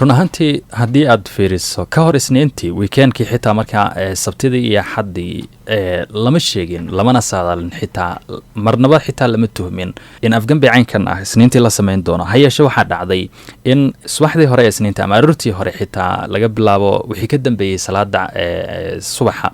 run ahaantii haddii aad fiiriso ka hor isniintii weekendkii xitaa markaa sabtidii iyo xaddii lama sheegin lamana saadaalin xitaa marnaba xitaa lama tuhmin in afgambi caynkan ah isniintii la samayn doono ha yeeshe waxaa dhacday in subaxdii hore ee isniinta ama aroortii hore xitaa laga bilaabo wixii ka dambeeyey salaada subaxa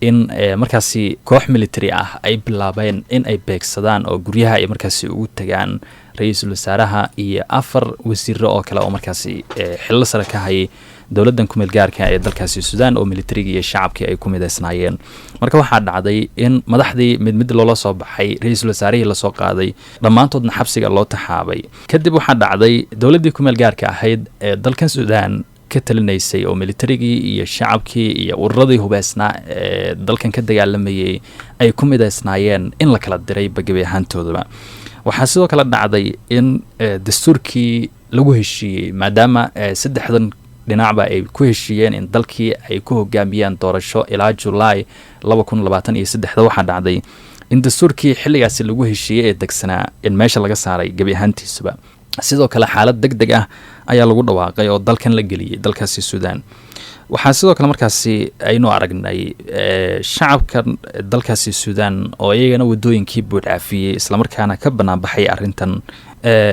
in markaasi koox military ah ay bilaabeen in ay beegsadaan oo guryaha ay markaasi ugu tagaan ra-iisul wasaaraha iyo 4 wasiiro oo kale oo markaasi xillo sare ka hayay dowladdan ku meel gaarka ee dalkaasi Suudaan oo militariga iyo shacabkii ay ku mideysnaayeen marka waxaa dhacday in madaxdii mid loola soo baxay ra-iisul wasaarihii la soo qaaday dhammaantoodna xabsiga loo taxaabay kadib waxaa dhacday dowladdii ku meel gaarka ahayd ee dalkan Suudaan ka talinaysay oo militarigii iyo shacabkii iyo ururadii hubeysnaa ee dalkan ka dagaalamayay ay ku mideysnaayeen in la kala diray bagabi ahaantoodaba waxaa sidoo kale dhacday in dastuurkii lagu heshiiyey maadaama saddexdan dhinacba ay ku heshiiyeen in dalkii ay ku hogaamiyaan doorasho ilaa July 2023 waxaa dhacday in dastuurkii xilligaasi lagu heshiiyey ee degsanaa in meesha laga saaray gabi ahaantiisaba sidoo kale xaalad degdeg ah ayaa lagu dhawaaqay oo dalkan la geliyay dalkaasi Suudaan waxaa sidoo kale markaasi aynu aragnay shacabka dalkaasi Suudaan oo iyagana wadooyinkii buudhaafiyay isla markaana ka banaan baxay arintan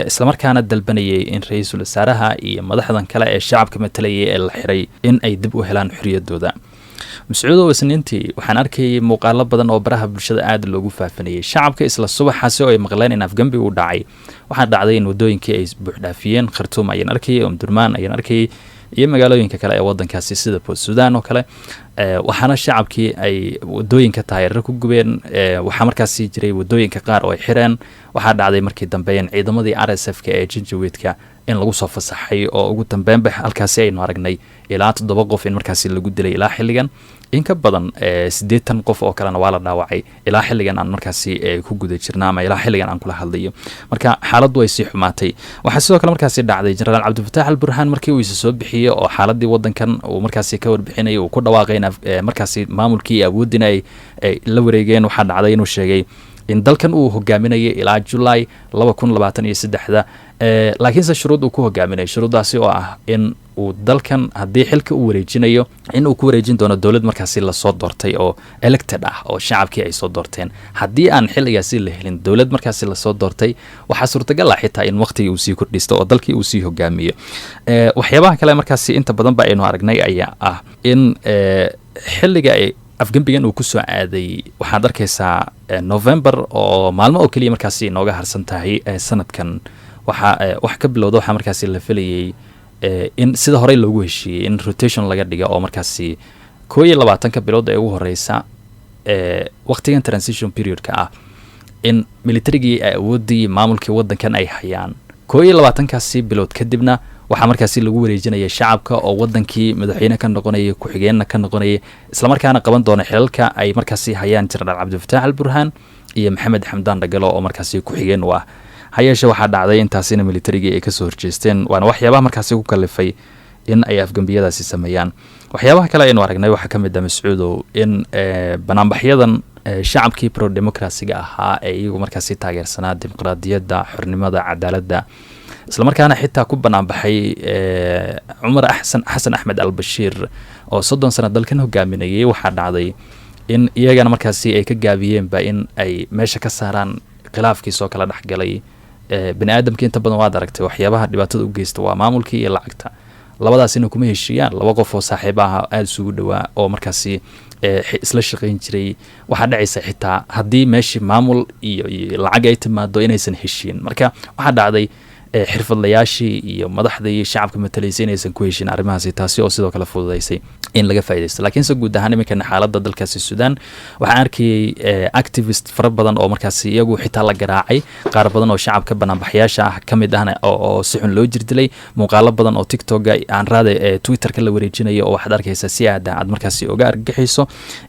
isla markaana dalbanayay in ra-iisul wasaaraha iyo madaxdan kale ee shacabka matalayay ee la xiray in ay dib u helaan xorriyadooda مسعودو isniintii waxaan arkay muuqaalo badan oo baraha bulshada aad loogu faafinayay shacabka isla subaxaasi oo ay maqleen in afgambi uu dhacay waxaa dhacday in wadooyinkii ay buuxdhaafiyeen Khartoum ayaan arkay Omdurman ayaan arkay iyo magaalooyinka kale ee wadankaasi sida Port Sudan oo kale waxaana shacabkii ay wadooyinka taageero ku gubeen waxa markaasi jiray wadooyinka qaar oo ay xireen waxaa dhacday markii dambe in ciidamadii RSF-ka ee Janjaweedka in lagu soo fasaxay oo ugu dambeyn bay halkaasi aynu aragnay ilaa 7 qof in markaasi lagu dilay ilaa xilligan in ka badan 80 qof oo kalena waa la dhaawacay ilaa xilligan aan markaasi ku guda jirnaa ama ilaa xilligan aan kula hadlayo marka xaaladdu way sii xumaatay waxaa sidoo kale markaasi dhacday Generaal Cabdifataax al-Burhaan markii uu soo bixiyay oo xaaladii wadankan uu markaasi ka warbixinay uu ku dhawaaqay markaasi maamulkii awoodina ay la wareegeen waxaa dhacday inuu sheegay in dalkan uu hogaaminayay ilaa July 2023 laakiinse shuruud uu ku hogaaminay shuruudaasi oo ah in uu dalkan haddii xilka uu wareejinayo in uu ku wareejin doono dowlad markaasi la soo doortay oo elected ah oo shacabkii ay soo doorteen haddii aan xilligaasi la helin dowlad markaasi la soo doortay waxaa suurtagal ah xitaa in waqtigii uu sii kordhisto oo dalkii uu sii hogaamiyo waxyaabaha kale markaasi inta badan ba aynu aragnay ayaa ah in xilliga ay afgambigan uu ku soo aaday waxaad arkaysaa November oo maalmo oo kaliya markaasi inooga harsan tahay sanadkan wax ka bilowda waxa markaasi la filayay in sida hore loogu heshiiyay in rotation laga dhigo oo markaasi 12 bilood ee ugu horeysa waqtigan transition period-ka ah in militarigii awoodii maamulkii wadankan ay hayaan 12 bilood kadibna waxa markaasi lagu wareejinaya shacabka oo wadankii madaxweyne ka noqonaya ku xigeenna ka noqonaya isla markaana qaban doona xilalka ay markaasi hayaan Generaal Cabdifataax al-Burhaan iyo Maxamed Xamdaan Dagalo oo markaasi ku xigeen waa hayeeshe waxaa dhacday intaasina militarigii ay ka soo horjeesteen waana waxyaabaha markaasi ku kalifay in ay afgambiyadaasi sameeyaan waxyaabaha kale aynu aragnay waxa kamid ah Mascuudow in banaanbaxyadan shacabkii pro democracy-ga ahaa ee iyagu markaasi taageersanaa dimuqraadiyadda xornimada cadaaladda isla markaana xitaa ku banaanbaxay Umar Xasan Axmed al-Bashiir oo 30 sano dalkan hogaaminayay waxaa dhacday in iyagana markaasi ay ka gaabiyeen ba in ay meesha ka saaraan khilaafkii soo kala dhaxgalay bani'aadamkii inta badan waad aragtay waxyaabaha dhibaatada u geysta waa maamulkii iyo lacagta labadaas inuu kuma heshiiyaan laba qof oo saaxiib ah aad isugu dhawaa oo markaasi isla shaqeyn jiray waxa dhacaysa xitaa haddii meeshii maamul iyo lacag ay timaado inaysan heshiin marka waxa dhacday xirfadlayaashii iyo madaxdii shacabka matalaysay inaysan ku heshiin arrimahaasi taasi oo sidoo kale fududeysay in laga faa'iideysto laakiin se guud ahaan iminka xaaladda dalkaasi Suudaan waxaan arkay activist fara badan oo markaasi iyagu xitaa la garaacay qaar badan oo shacabka banaanbaxayaasha ah kamid ahna oo si xun loo jirdilay muuqaalo badan oo TikTok-ga aan raade Twitter-ka la wareejinayo oo waxaad arkaysaa si aad markaasi uga argagixayso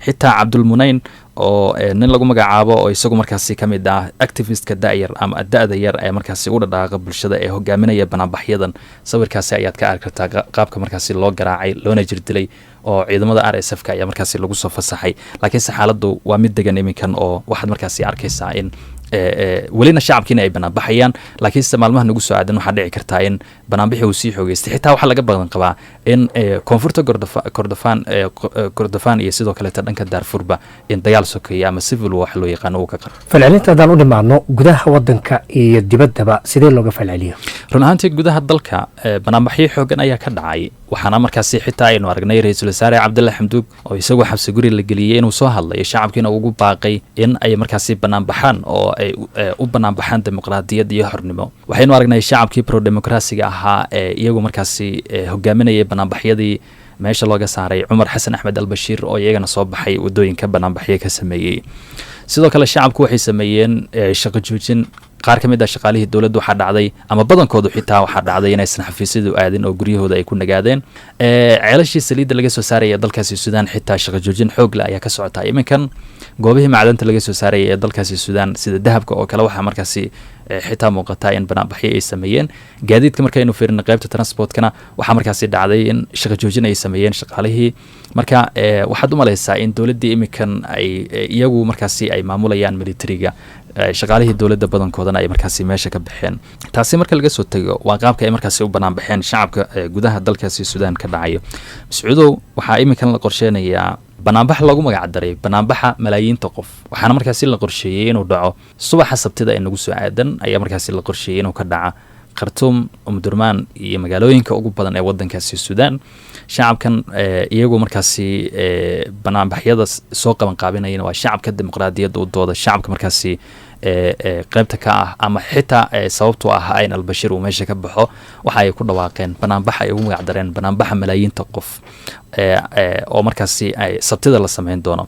xitaa Cabdul Munayn oo nin lagu magacaabo oo isagu markaasi kamid ah activist-ka daayar ama da'da yar ee markaasi u dhaqaaqa bulshada ee hogaaminaya banaanbaxyadan sawirkaasi ayaad ka arki kartaa qaabka markaasi loo garaacay loona jirdilay oo ciidamada RSF-ka ayaa markaasi lagu soo fasaxay laakiin xaaladdu waa mid degan iminkan oo waxaad markaasi arkaysaa in welina shacabkiina ay banaanbaxayaan laakiinse maalmaha nagu soo aadan waxaa dhici kartaa in banaanbixi uu sii xoogeystay xitaa waxaa laga badan qabaa in koonfurta kordofaan iyo sidoo kaleeta dhanka daarfurba in dagaal sokeeya ama civil wax loo yaqaano uu ka qaro. falcelinta haddaan u dhimaadno gudaha wadanka iyo dibaddaba sidee looga falceliyo? run ahaantii gudaha dalka banaanbaxyo xoogan ayaa ka dhacay waxaana markaasi xitaa aynu aragnay ra-iisul wasaare cabdalla xamduug oo isagoo xabsi guri la geliyey inuu soo hadlayo shacabkiina ugu baaqay in ay markaasi banaanbaxaan oo ay u banaanbaxaan dimuqraadiyad iyo xornimo. waxaynu aragnay shacabkii pro-demokrasiga ahaa ee iyagu markaasi hogaaminayay banaanbaxyadii meesha looga saaray cumar xasan axmed albashiir oo iyagana soo baxay wadooyinka banaanbaxyo ka sameeyey. sidoo kale shacabku waxay sameeyeen shaqo joojin. qaar ka mid ah shaqaalihii dowladda waxaa dhacday ama badankoodu xitaa waxaa dhacday inaysan xafiisyadu aadin oo guryahooda ay ku nagaadeen. ceelashii saliidda laga soo saaraya dalkaasi suudaan xitaa shaqo joojin xoog leh ayaa ka socota. iminkan goobihii macdanta laga soo saaraya ee dalkaasi suudaan sida dahabka oo kale waxaa markaasi xitaa muuqataa in banaanbaxyo ay sameeyeen. gaadiidka markaynu fiirino qaybta transportkana waxaa markaasi dhacday in shaqo joojin ay sameeyeen shaqaalihii. marka waxaad u malaysaa in dowladdii iminkan ay iyagu markaasi ay maamulayaan militariga shaqaalihii dowladda badankoodana ay markaasi meesha ka baxeen. taasi marka laga soo tego waa qaabka ay markaasi u banaanbaxeen shacabka gudaha dalkaasi suudaan ka dhacayo. mascuudow waxaa iminkan la qorsheynayaa banaanbax loogu magacdaray banaanbaxa malaayiinta qof waxaana markaasi la qorsheeyey inuu dhaco subaxa sabtida ee nagu soo aadan ayaa markaasi la qorsheeyey inuu ka dhaca khartuum, umdurmaan iyo magaalooyinka ugu badan ee wadankaasi suudaan. shacabkan iyagu markaasi banaanbaxyada soo qaban qaabinayana waa shacabka dimuqraadiyadda u dooda shacabka markaasi qaybta ka ah ama xitaa sababtu ahaa in albashiir uu meesha ka baxo waxa ay ku dhawaaqeen banaanbax ay ugu magacdareen banaanbaxa malaayiinta qof oo markaasi ay sabtida la sameyn doono.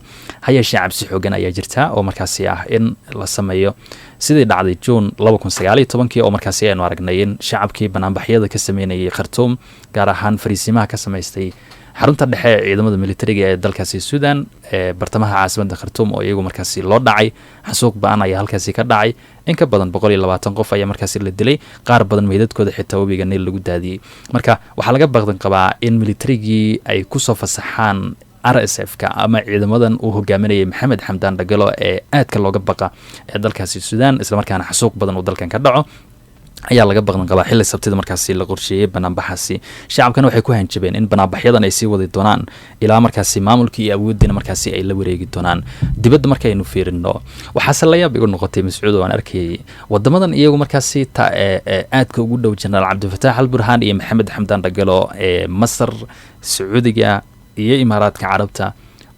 hayeeshee cabsi xoogan ayaa jirta oo markaasi ah in la sameeyo sidii dhacday juun 2019 oo markaasi aynu aragnay in shacabkii banaanbaxyada ka sameynayay khartuum gaar ahaan fariisimaha ka samaystay xarunta dhexe ee ciidamada militariga ee dalkaasi suudaan bartamaha caasimadda khartuum oo iyagu markaasi loo dhacay xasuuq ba-an ayaa halkaasi ka dhacay. in ka badan 120 qof ayaa markaasi la dilay qaar badan meydadkooda xitaa webiga niil lagu daadiyey. marka waxaa laga baqdan qabaa in militarigii ay kusoo fasaxaan RSF-ka ama ciidamadan uu hogaaminayay maxamed xamdaan dhagalo ee aadka looga baqa ee dalkaasi suudaan islamarkaana xasuuq badan uu dalkan ka dhaco ayaa laga baqdan qabaa xilli sabtida markaasi la qorsheeyey banaanbaxaasi. shacabkana waxay ku hanjabeen in banaanbaxyadan ay sii wadi doonaan ilaa markaasi maamulkii iyo awooddiina markaasi ay la wareegi doonaan. dibadda markaynu fiirino waxaase la yaab igu noqotay mascuud oo aan arkayay wadamadan iyagu markaasi aadka ugu dhow jenaraal cabdifataax alburhaan iyo maxamed xamdaan dhagalo ee masar, sacuudiga iyo imaaraadka carabta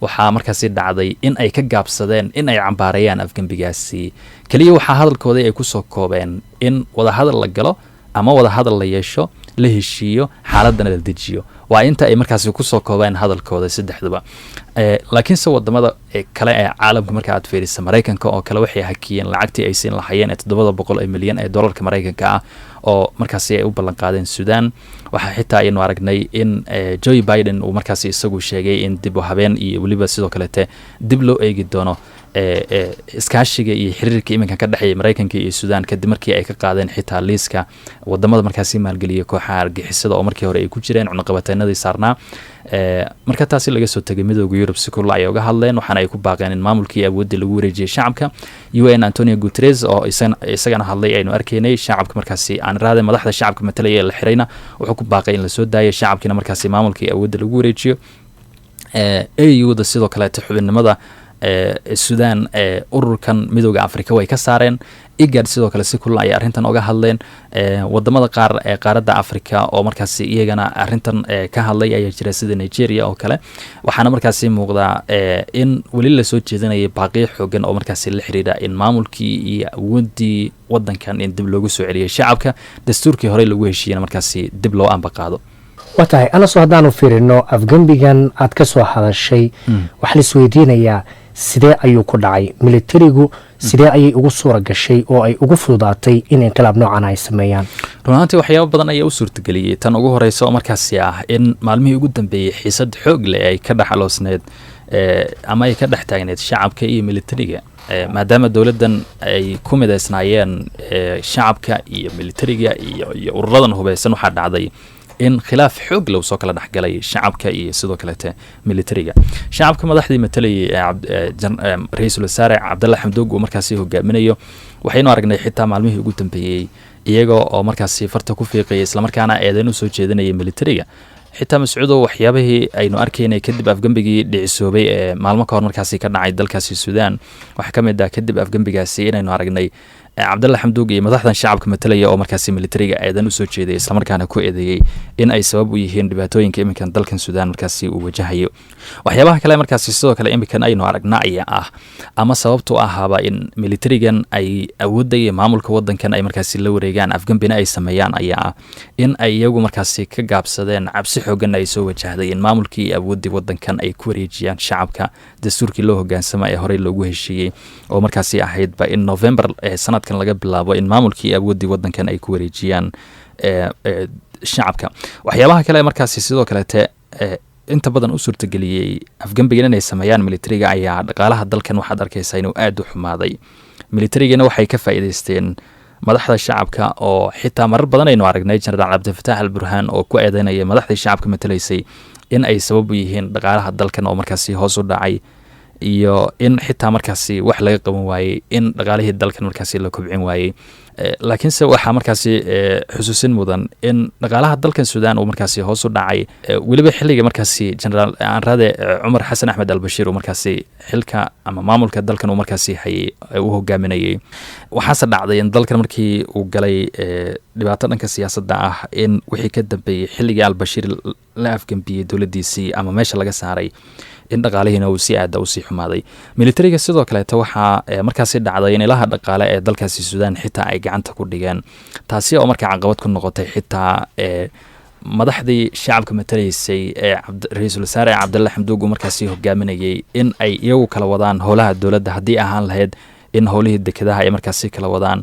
waxaa markaasi dhacday in ay ka gaabsadeen in ay cambaarayaan afgembigaasi. keliya waxaa hadalkoodii ay kusoo koobeen in wadahadal la galo ama wadahadal la yeesho la heshiiyo xaaladana la dejiyo. waa inta ay markaasi kusoo koobeen hadalkooda saddexduba. laakiinse wadamada kale ee caalamka marka aad fiirisa maraykanka oo kale waxay hakiyeen lacagtii ay siin lahayeen ee 700 milyan ee dollarka maraykanka ah oo markaasi ay u ballan qaadeen suudaan. waxaa xitaa aynu aragnay in Joe Biden uu markaasi isagu sheegay in dib u habeen iyo weliba sidoo kaleete dib loo eegi doono iskaashiga iyo xiriirka iminka ka dhexeeya maraykanka iyo suudaan kadib markii ay ka qaadeen xitaa liiska wadamada markaasi maalgeliya kooxaha argixisada oo markii hore ay ku jireen cunaqabateenadii saarnaa. marka taasi laga soo tegay midooda Yurub si kulul ay uga hadleen waxaana ay ku baaqeen in maamulkii awoodii lagu wareejiyay shacabka. UN Antonio Guterres oo isagana hadlay aynu arkaynay shacabka markaasi aan raadin madaxda shacabka matalaya la xirayna wuxuu ku baaqay in la soo daayo shacabkina markaasi maamulkii awoodii lagu wareejiyo. AU-da sidoo kale xubinimada suudaan ururkan midooda Afrika way ka saareen. IGAD sidoo kale si kulul ay arrintan uga hadleen. wadamada qaar ee qaaradda Afrika oo markaasi iyagana arrintan ka hadlay ayaa jira sida Nigeria oo kale. waxaana markaasi muuqdaa in weli la soo jeedinayay baaqiyo xoogan oo markaasi la xiriira in maamulkii iyo awoodii wadankan in dib loogu soo celiyay shacabka dastuurkii hore lagu heshiiyay markaasi dib loo ambaqaado. watahay anasoo haddaanu fiirino afgembigan aad ka soo hadashay waxaa la isweydiinayaa sidee ayuu ku dhacay militarigu sidee ayay ugu suura gashay oo ay ugu fududaatay in inqilaab noocan ay sameeyaan? runaantii waxyaabo badan ayaa u suurtageliyey. tan ugu horeysa oo markaasi ah in maalmihii ugu dambeeyey xiisad xoog leh ay ka dhex aloosneed ama ay ka dhex taagneed shacabka iyo militariga maadaama dowladdan ay ku midaysnaayeen shacabka iyo militariga iyo ururadan hubeysan waxaa dhacday in khilaaf xoog leh uu soo kala dhexgalay shacabka iyo sidoo kalete militariga. shacabka madaxdii matalayay ra-iisul wasaare cabdalla xamduug uu markaasi hogaaminayo waxaynu aragnay xitaa maalmihii ugu dambeeyey iyaga oo markaasi farta ku fiiqaya islamarkaana eedayn u soo jeedinaya militariga. xitaa mascuudo waxyaabihii aynu arkaynay kadib afgembigii dhicisoobay ee maalmo ka hor markaasi ka dhacay dalkaasi suudaan waxaa ka mid ah kadib afgembigaasi inaynu aragnay cabdalla xamduug iyo madaxdan shacabka matalaya oo markaasi militariga eedan u soo jeeday islamarkaana ku eedeeyey in ay sabab u yihiin dhibaatooyinka iminkan dalkan suudaan markaasi uu wajahayo. waxyaabaha kale markaasi sidoo kale iminkan aynu aragna ayaa ah ama sababtu ahaaba in militarigan ay awoodda iyo maamulka wadankan ay markaasi la wareegaan afgembina ay sameeyaan ayaa ah in ay iyagu markaasi ka gaabsadeen cabsi xoogan ay soo wajahday in maamulkii iyo awooddii wadankan ay ku wareejiyaan shacabka dastuurkii loo hogaansama ee horey loogu heshiiyey oo markaasi ahaydba in November sanad laga bilaabo in maamulkii awooddii wadankan ay ku wareejiyaan shacabka. waxyaabaha kale markaasi sidoo kalete inta badan u suurtageliyey afgembigan inay sameeyaan militariga ayaa dhaqaalaha dalkan waxaad arkaysaa inuu aad u xumaaday. militarigana waxay ka faa'iidaysteen madaxda shacabka oo xitaa marar badan aynu aragnay jenaraal cabdifataax al burhaan oo ku eedeynaya madaxdii shacabka matalaysay in ay sabab u yihiin dhaqaalaha dalkan oo markaasi hoos u dhacay iyo in xitaa markaasi wax laga qaban waayey in dhaqaalihii dalkan markaasi la kobcin waayey. laakiinse waxaa markaasi xusuusin mudan in dhaqaalaha dalkan suudaan uu markaasi hoos u dhacay weliba xilliga markaasi jenaraal aanrade cumar xasan axmed albashiir uu markaasi xilka ama maamulka dalkan uu markaasi hayay uu hogaaminayay. waxaase dhacday in dalkan markii uu galay dhibaato dhanka siyaasadda ah in wixii ka dambeeyey xilligii albashiir la afgembiyey dowladdiisii ama meesha laga saaray in dhaqaalihiina uu si aada usii xumaaday. militariga sidoo kaleeta waxaa markaasi dhacday in ilaha dhaqaale ee dalkaasi suudaan xitaa ay gacanta ku dhigeen taasi oo markaa caqabad ku noqotay xitaa madaxdii shacabka matalaysay ee ra-iisul wasaare cabdalla xamduug uu markaasi hogaaminayay in ay iyagu kala wadaan howlaha dowladda haddii ahaan lahayd in howlihii dekedaha ay markaasi kala wadaan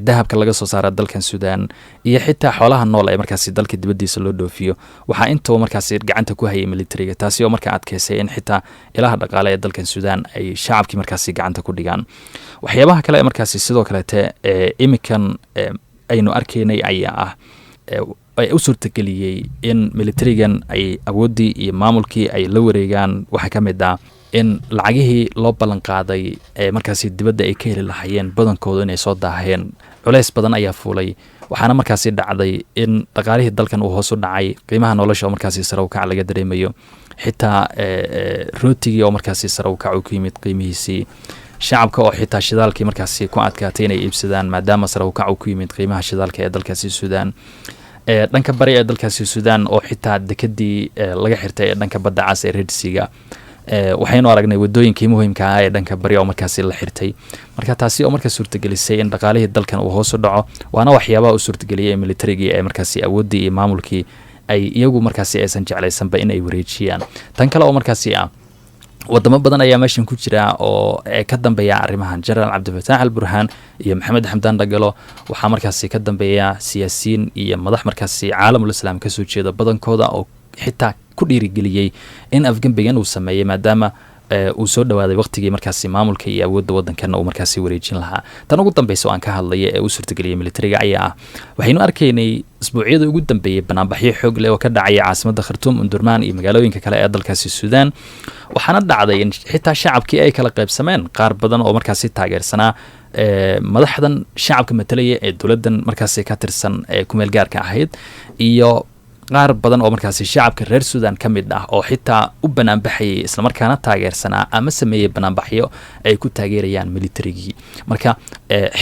dahabka laga soo saara dalkan suudaan iyo xitaa xoolaha nool ee markaasi dalka dibaddiisa loo dhoofiyo waxaa intaba markaasi gacanta ku hayay militariga taasi oo markaa adkeysay in xitaa ilaha dhaqaale ee dalkan suudaan ay shacabkii markaasi gacanta ku dhigaan. waxyaabaha kale ee markaasi sidoo kalete iminkan aynu arkaynay ayaa ah ay u suurtageliyey in militarigan ay awooddii iyo maamulkii ay la wareegaan. waxaa ka mid ah in lacagihii loo ballan qaaday ee markaasi dibadda ay ka heli lahaayeen badankooda inay soo daaheen culays badan ayaa fuulay. waxaana markaasi dhacday in dhaqaalihii dalkan uu hoos u dhacay qiimaha nolosha oo markaasi sare u kac laga dareemayo xitaa rootigii oo markaasi sare u kac uu ku yimid qiimihiisii shacabka oo xitaa shidaalkii markaasi ku adkaatay inay iibsadaan maadaama sare u kac uu ku yimid qiimaha shidaalka ee dalkaasi suudaan. dhanka bari ee dalkaasi suudaan oo xitaa dekedii laga xirtay ee dhanka badda cas ee redsiga waxaynu aragnay wadooyinkii muhiimka ah ee dhanka bari oo markaasi la xirtay. marka taasi oo markaa suurtagelisay in dhaqaalihii dalkan uu hoos u dhaco waana waxyaabaha u suurtageliyay militarigii ee markaasi awooddii iyo maamulkii ay iyagu markaasi aysan jeclaysanba in ay wareejiyaan. tan kale oo markaasi ah wadamo badan ayaa meeshan ku jira oo ka dambeeya arrimahan. jenaraal cabdifataax al burhaan iyo maxamed xamdaan dhagalo waxaa markaasi ka dambeeya siyaasiyiin iyo madax markaasi caalamul islaam ka soo jeeda badankooda oo xitaa ku dhiirigeliyey in afgembigan uu sameeyey maadaama uu soo dhawaaday waqtigii markaasi maamulka iyo awoodda wadankanna uu markaasi wareejin lahaa. tan ugu dambeysa oo aan ka hadlaya ee u suurtageliyay militariga ayaa ah waxaynu arkaynay isbuucyada ugu dambeeyey banaanbaxyo xoog leh oo ka dhacaya caasimadda khartuum undurmaan iyo magaalooyinka kale ee dalkaasi suudaan. waxaana dhacday in xitaa shacabkii ay kala qaybsameen qaar badan oo markaasi taageersanaa madaxdan shacabka matalaya ee dowladdan markaasi ka tirsan ee kumeel gaarka ahayd iyo qaar badan oo markaasi shacabka reer suudaan ka mid ah oo xitaa u banaanbaxayay islamarkaana taageersanaa ama sameeyey banaanbaxyo ay ku taageerayaan militarigii. marka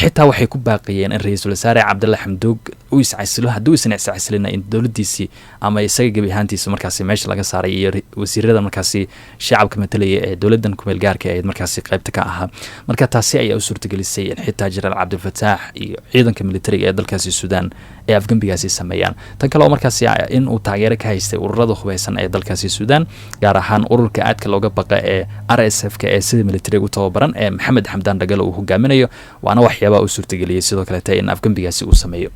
xitaa waxay ku baaqayeen in ra-iisul wasaare cabdalla xamduug uu iscasilo hadduu isan iscasilina in dowladdiisii ama isaga gebi ahaantiisa markaasi meesha laga saaray iyo wasiirada markaasi shacabka matalaya ee dowladdan kumeel gaarka ahayd markaasi qaybta ka ahaa. marka taasi ayaa u suurtagelisay in xitaa jenaraal cabdifataax iyo ciidanka militariga ee dalkaasi suudaan ay afgembigaasi sameeyaan. tan kale oo markaasi in uu taageero ka haystay ururada hubeysan ee dalkaasi suudaan gaar ahaan ururka aadka looga baqa ee RSF-ka ee sida militariga u tababaran ee maxamed xamdaan dhagalo uu hogaaminayo waana waxyaabaha u suurtageliyey sidoo kaleeta in afgembigaasi uu sameeyo.